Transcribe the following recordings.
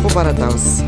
жолго баратабыз.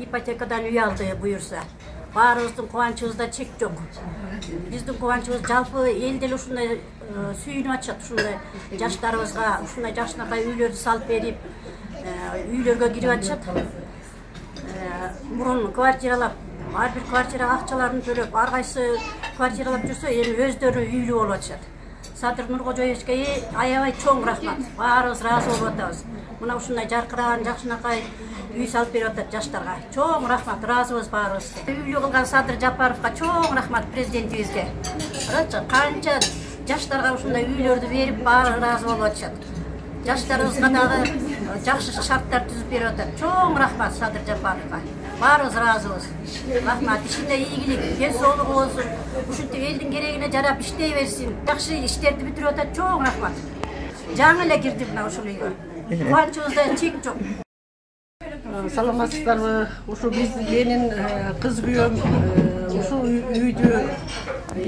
İpotekadan üy aldı buyursa. Barımыздың кубанычыбызда чек жок. Биздин кубанычыбыз жалпы эл деле ушундай сүйүнүп атышат, ушундай жаштарыбызга ушундай жакшынакай үйлөрдү салып берип, үйлөргө кирип атышат. Мурун квартиралап, ар бир квартирага акчаларын төлөп, ар кайсы квартиралап жүрсө, эми өздөрү үйлүү болуп атышат. Садыр Нуркожоевичке аябай чоң рахмат. Баарыбыз ыраазы болуп атабыз. Мына ушундай жаркыраган, жакшынакай үй салып берип атат жаштарга. Чоң рахмат, ыраазыбыз баарыбыз. Үйлүү кылган Садыр Жапаровго чоң рахмат президентибизге. Канча жаштарга ушундай үйлөрдү берип, баары ыраазы болуп атышат. Жаштарыбызга дагы жакшы шарттар түзүп берип атат. Чоң рахмат Садыр Жапаровго. Баарыбыз ыраазыбыз. Рахмат, ишинде ийгилик, ден соолугу болсун. Ушинтип элдин керегине жарап иштей берсин. Жакшы иштерди бүтүрүп атат. Чоң рахмат. Жаңы эле кирди мына ушул үйгө. Кубанычыбызда чек жок. Саламатсыздарбы? Ушу биздин менин кыз күйөөм ушул үйдү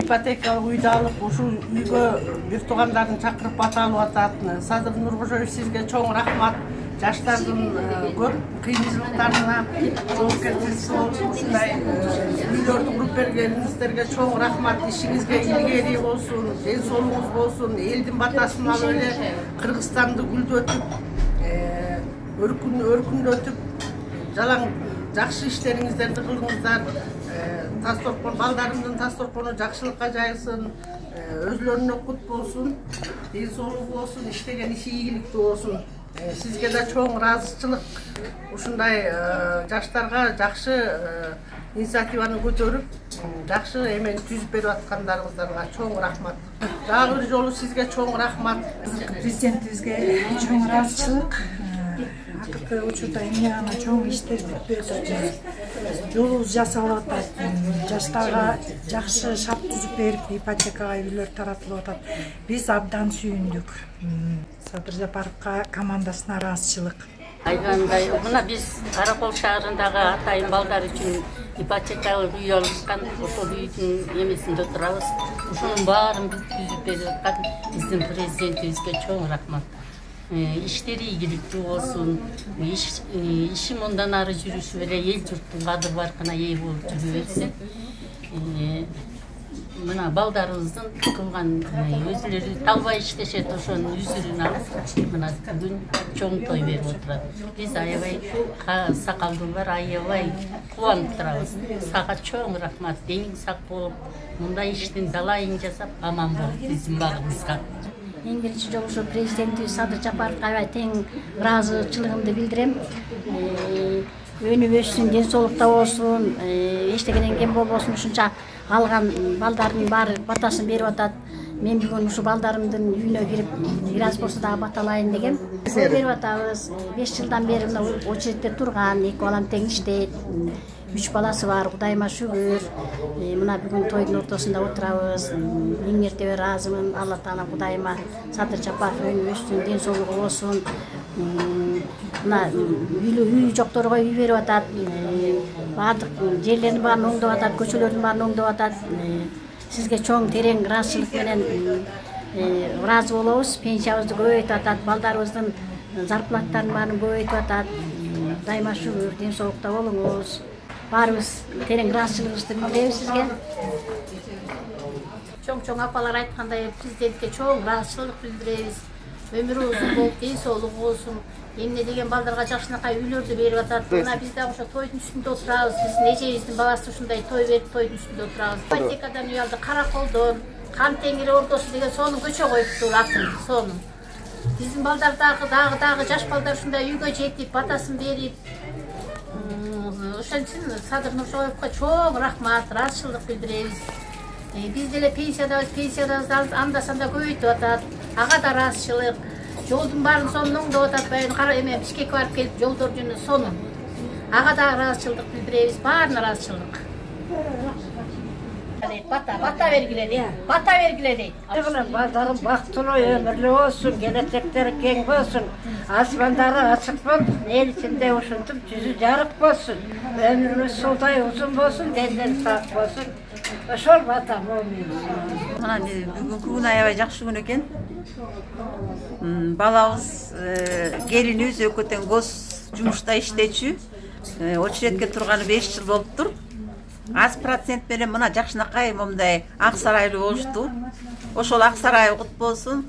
ипотекалык үйдү алып, ушул үйгө бир туугандарын чакырып бата алып атат. Садыр Нуркожоевич, сизге чоң рахмат. Жаштардын көп кыйынчылыктарына жоопкерчиликти болуп, ушундай үйлөрдү куруп бергениңиздерге чоң рахмат. Ишиңизге илгери болсун, ден соолугуңуз болсун. Элдин батасын алып эле Кыргызстанды гүлдөтүп, өркүндөтүп, жалаң жакшы иштериңиздерди кылыңыздар. Тасторкон балдарымдын тасторкону жакшылыкка жайылсын, өзлөрүнө кут болсун, ден соолугу болсун, иштеген иши ийгиликтүү болсун. Сизге да чоң ыраазычылык. Ушундай жаштарга жакшы инициативаны көтөрүп, жакшы эмени түзүп берип аткандарыңыздарга чоң рахмат. Дагы бир жолу сизге чоң рахмат. Президентибизге чоң ыраазычылык. Акыркы учурда эмне гана чоң иштер бүтүп берип атат. Жолубуз жасалып атат. Жаштарга жакшы шарт түзүп берип, ипотекага үйлөр таратылып атат. Биз абдан сүйүндүк. Садыр Жапаровго, командасына ыраазычылык. Айгандай, мына биз Каракол шаарындагы атайын балдар үчүн ипотекалык үй алышкан, ошол үйдүн эмесинде турабыз. Ушунун баарын биз түзүп берип аткан биздин президентибизге чоң рахмат. Иштери ийгиликтүү болсун, иши мындан ары жүрүшүп эле эл журттун кадыр баркына ээ болуп жүрө берсин. Мына балдарыбыздын кылган өзүлөрү талбай иштешет, ошонун үзүрүн алып, мына бүгүн чоң той берип отурат. Биз аябай сакалдуулар аябай кубанып турабыз. Сага чоң рахмат, денең сак болуп, мындай иштин далайын жасап, аман болуп биздин багыбызга. Эң биринчи жолу ошо президентибиз Садыр Жапаровго аябай тең ыраазычылыгымды билдирем. Өнүп өссүн, ден соолукта болсун, эчтегенен кем болбосун, ушунча алган балдардын баары батасын берип атат. мен бүгүн ушу балдарымдын үйүнө кирип бир аз болсо дагы бата алайын дегем. Ой берип атабыз. 5 жылдан бери мына очередте турган, 2 балам тең иштейт. 3 баласы бар, Кудайыма шүгүр. Мына бүгүн тойдун ортосунда отурабыз. Миң мертебе ыраазымын. Алла Таала Кудайыма Садыр Жапаров өнүп өссүн, ден соолугу болсун. Мына үй жокторго үй берип атат. Баардык жерлердин баарын оңдоп атат, көчөлөрдүн баарын оңдоп атат. Сизге чоң терең ыраазычылык менен ыраазы болобуз. Пенсиябызды көбөйтүп атат, балдарыбыздын зарплаттарын баарын көбөйтүп атат. Кудайыма шүгүр, ден соолукта болуңуз. Баарыбыз терең ыраазычылыгыбызды билдиребиз сизге. Чоң апалар айткандай президентке чоң ыраазычылык билдиребиз. Өмүрү узун болуп, ден соолугу болсун. Эмне деген балдарга жакшынакай үйлөрдү берип атат. Мына биз дагы ошо тойдун үстүндө отурабыз. Биздин эжебиздин баласы ушундай той берип тойдун үстүндө отурабыз. Ипотекадан үй алды, Караколдон, Кан Теңири ордосу деген сонун көчө коюптур атын, сонун. Биздин балдар дагы жаш балдар ушундай үйгө жетип, батасын берип, ошон үчүн Садыр Нуршоевго чоң рахмат, ыраазычылык билдиребиз. Биз деле пенсиябызды анда-санда көбөйтүп атат. Ага да ыраазычылык. Жолдун баарын сонун оңдоп атат. Баягы кара эме Бишкекке барып келип жолдор жөнү сонун. Ага да ыраазычылык билдиребиз, баарына ыраазычылык. Бата бергиле дейт. Бата бергиле дейт. Балдарым бактылуу өмүрлүү болсун, келечектери кең болсун, асмандары ачык болуп, эл ичинде ушинтип жүзү жарык болсун, өмүрүбүз суудай узун болсун, денден сак болсун. Ошол батам ол менин. Мына бүгүнкү күн аябай жакшы күн экен. Балабыз келинибиз экөө тең гос жумушта иштечү. Очередке турганы 5 жыл болуптур. Аз процент менен мына жакшынакай момундай ак сарайлуу болушту. Ошол ак сарай кут болсун.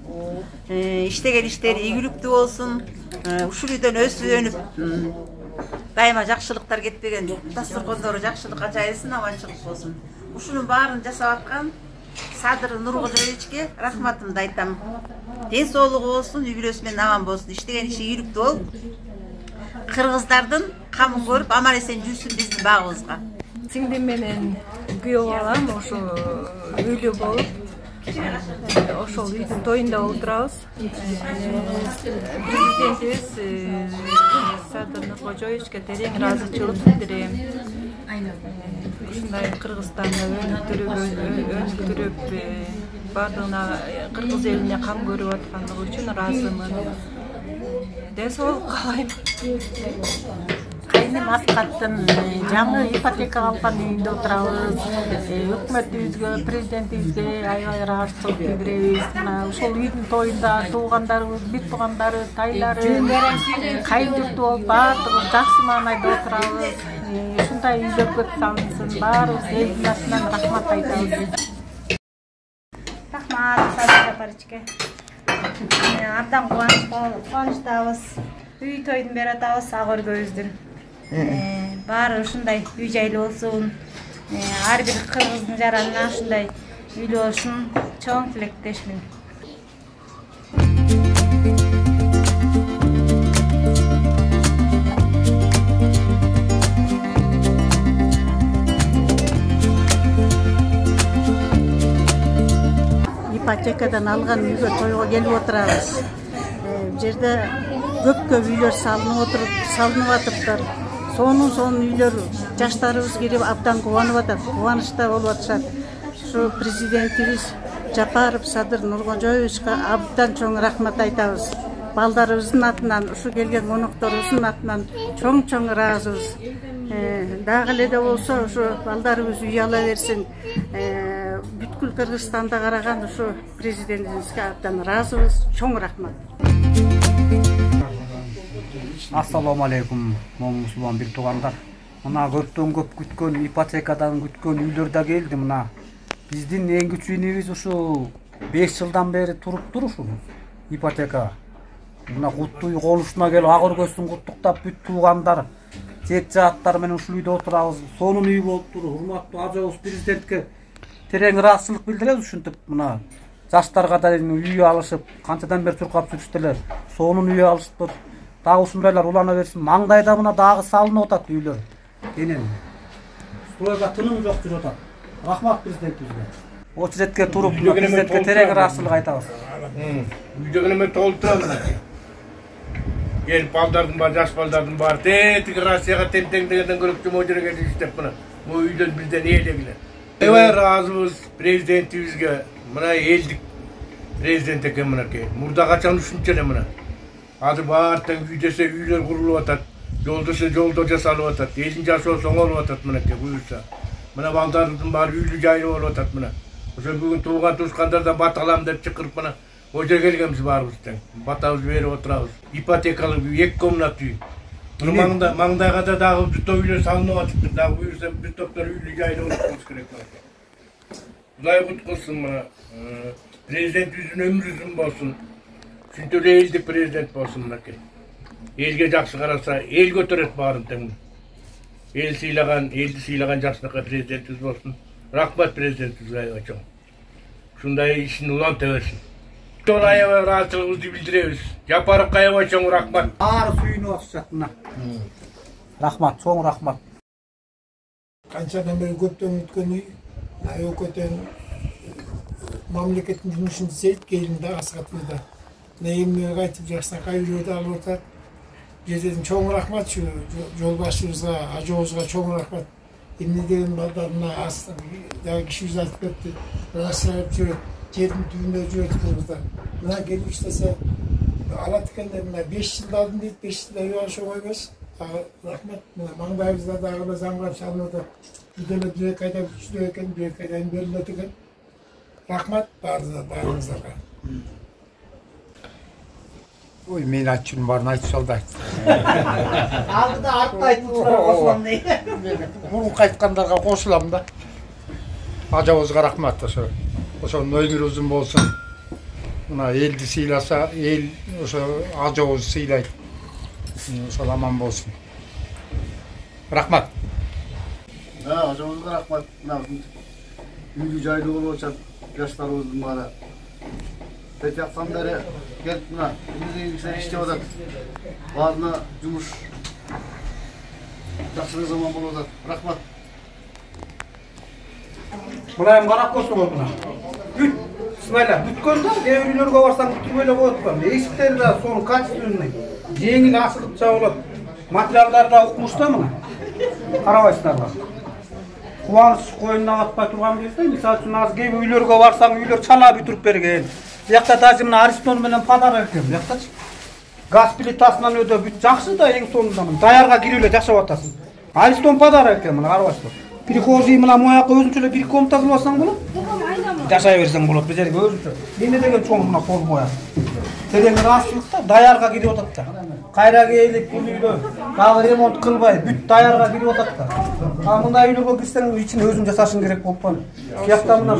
Иштеген иштери ийгиликтүү болсун. Ушул үйдөн өсүп өнүп дайыма жакшылыктар кетпеген, дасторкондору жакшылыкка жайылсын, аманчылык болсун. Ушунун баарын жасап аткан Садыр Нуркожоевичке рахматымды айтам. Ден соолугу болсун, үй бүлөсү менен аман болсун. Иштеген иши ийгиликтүү болуп, кыргыздардын камын көрүп аман эсен жүрсүн биздин багыбызга. Сиңдим менен күйөө балам ошо үйлүү болуп, ошол үйдүн тоюнда отурабыз. Президентибиз Садыр Нуркожоевичке терең ыраазычылык билдирем. Ушундай Кыргызстанда өнүктүрүп, бардыгына кыргыз элине кам көрүп аткандыгы үчүн ыраазымын. Ден соолук каалайм. Кайным Аскаттын жаңы ипотека алган үйүндө отурабыз. Өкмөтүбүзгө, президентибизге аябай ыраазычылык билдиребиз. Мына ушул үйдүн тоюнда туугандарыбыз, бир туугандары, тайлары, кайын журту болуп баардыгыбыз жакшы маанайда отурабыз. Ушундай үйдөр көп салынсын, баарыбыз элдин атынан рахмат айтабыз. Рахмат Садыр Жапаровичке. Абдан кубанычтабыз. Үй тойдун берип атабыз ак өргөбүздүн. Баары ушундай үй жайлуу болсун. Ар бир кыргыздын жаранына ушундай үйлүү болушун чоң тилектешмин. Ипотекадан алган үйгө тойго келип отурабыз. Бул жерде көп үйлөр салынып атыптыр. Сонун үйлөр жаштарыбыз кирип абдан кубанып атат, кубанычта болуп атышат. Ушу президентибиз Жапаров Садыр Нуркожоевичке абдан чоң рахмат айтабыз. Балдарыбыздын атынан, ушу келген конокторубуздун атынан чоң ыраазыбыз. Дагы эле болсо ушу балдарыбыз үй ала берсин. Бүткүл Кыргызстанда караган ушу президентибизге абдан ыраазыбыз. Чоң рахмат. Ассаламу алейкум, мусулман бир туугандар. Мына көптөн көп күткөн ипотекадан күткөн үйлөр да келди. Мына биздин эң күчүнүбүз ушу 5 жылдан бери туруптур ушул ипотека. Мына куттуу үй колушуна келип ак өргөсүн куттуктап бүт туугандар, жет жааттар менен ушул үйдө отурабыз. Сонун үй болуптур. Урматтуу ажабыз президентке терең ыраазычылык билдиребиз. Ушинтип мына жаштарга да үй алышып, канчадан бери чуркап жүрүштү эле. Сонун үй алышыптыр. Дагы ушундайлар улана берсин. Маңдайда мына дагы салынып атат үйлөр. Энен стройга тыным жок жүрүп атат. Рахмат президентибизге. очередке туруп президентке терең ыраазычылык айтабыз. Үйдөгүнө толтурамын. Келип балдардын бар, жаш балдардын бар, тетиги Россияга тең-теңдегенден көрүп жумоо жерге иштеп мына. Бул үйдөн бизден ээлегиле. Эбай ыраазыбыз президентибизге, мына элдик президент экен мынакей. Мурда качан ушунча эле мына. Азыр баардык үй десе үйлөр курулуп атат, жол десе жолдо жасалып атат, элдин жашоосу оңолуп атат мынакей буюрса. Мына балдардын баары үйлүү жайлуу болуп атат мына. Ошо бүгүн тууган туушкандардан бат алам деп чакырып мына о жерге келгенбиз баарыбыз тең. Батабызды берип отурабыз. Ипотекалык үй, 2 комнат үй. Мына маңдайга да дагы бир топ үйлөр салынып атыптыр. Дагы буюрса бир топтор үйлүү жайлуу болуш керек мына. Кудай куткузсун мына. Президентибиздин ömrü uzun болсун. Ушинтип эле элдик президент болсун мынакей. Элге жакшы караса, эл көтөрөт баарын тең. Эл сыйлаган, элди сыйлаган жакшынакай президентибиз болсун. Рахмат президентибизге аябай чоң. Ушундай ишин уланта берсин. Чоң аябай ыраазычылыгыбызды билдиребиз. Жапаровго аябай чоң рахмат. Баары сүйүнүп атышат мына. Рахмат, чоң рахмат. Канчадан бери көптөн күткөн үй, өкөтөн мамлекеттин жумушун сейт келинде аскатыбызда. Эмне кайтып жакшынакай үйлөрдү алып атат. Жерден чоң рахмат şu жолбашчыбызга, ажообузга чоң рахмат. Эмне деген балдарына астын дагы кишибиз айтып кетти. Расырап жүрөт, жердин түбүндө жүрөт кыздар. Мына келип иштесе алат экендер мына 5 жыл алдын дейт, 5 жылда үй алышы оңой эмес. Рахмат. Мына маңдайыбызда дагы заңгап салынып атат. Бүдөлө 2 айда күчтүү экен, 2 айдан берилет экен. Рахмат баарыңыздарга. Ой, мен айтчым барын айтып салды. Алдыда артта айтып кошулам дейт. Мурун кайткандарга кошулам да. Ажабызга рахмат ошо. Ошонун өмүрү узун болсун. Мына элди сыйласа, эл ошо ажабыз сыйлайт. Ошол аман болсун. Рахмат. Ажабызга рахмат. Мына үйлүү жайлуу болуп атат жаштарыбыздын баары. Пет жактан бери келип мына бизден иштеп атат. Баарына жумуш жакшы заман болуп атат. Рахмат. Мына эми карап койсоңор мына. Бүт сынайлар бүткөндө кээ бир үйлөргө барсаң бүтүп эле коет го. Эшиктери да сонун качественный, жеңил асыгыча болот. Материалдар да укмуштуу мына. Карабайсыздарбы? Кубаныч коюндан атпай турган кезде, мисалы үчүн азыр кээ бир үйлөргө барсаң, үйлөр чала бүтүрүп берген. Бuyakta даже мына Аристон менен падар экен, буяктачы. Газ плитасынан өтө бүт жакшы да эң сонунда мына даярга кирип эле жашап атасың. Аристон падар экен мына карабайсызбы? Прихожий мына мояка өзүнчө эле бир комната кылып алсаң болот. Жашай берсең болот, бул жерге өзүнчө. Эмне деген чоң мына кол боя. Терең ыраазычылыкта даярга кирип атат да. Кайра келип бул үйдө дагы ремонт кылбай бүт даярга кирип атат да. Мындай үйлөргө кирсең ичин өзүң жасашың керек болуп калат. Буякта мына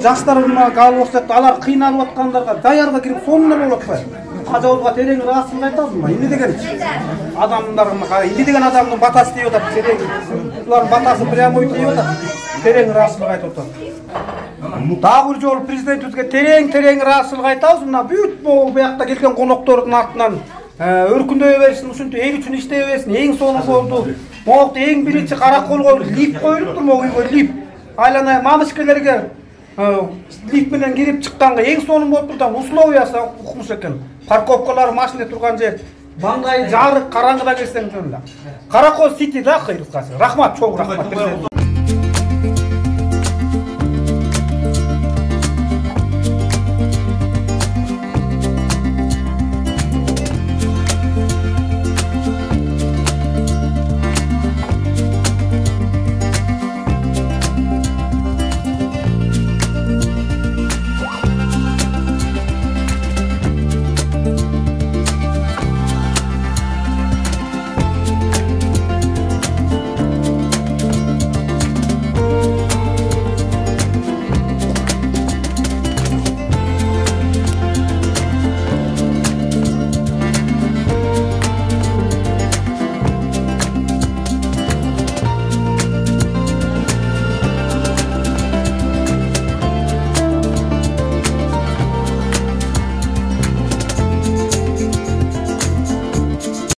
жаштар мына калып атат, алар кыйналып аткандарга даярга кирип сонун эле болуп атпайбы? Ажабызга терең ыраазычылык айтабыз. Эмне деген адамдар мына эмне деген адамдын батасы деп атат, терең. Булардын батасы прямой деп атат. Терең ыраазычылык айтып атат. Дагы бир жолу президентибизге терең ыраазычылык айтабыз. Мына бүт буякта келген коноктордун артынан өркүндөй берсин, ушинтип эл үчүн иштей берсин. Эң сонун болду. Могу эң биринчи караколго лифт коюлуптур, могу үйгө лифт. Айланай мамышкелерге лифт менен кирип чыкканга эң сонун болуп турган условиясы укмуш экен. Парковкалар, машина турган жер, маңдайы жарык, караңгыда келсең жөн эле. Каракол сити да кыйрылкасы. Рахмат, чоң рахмат.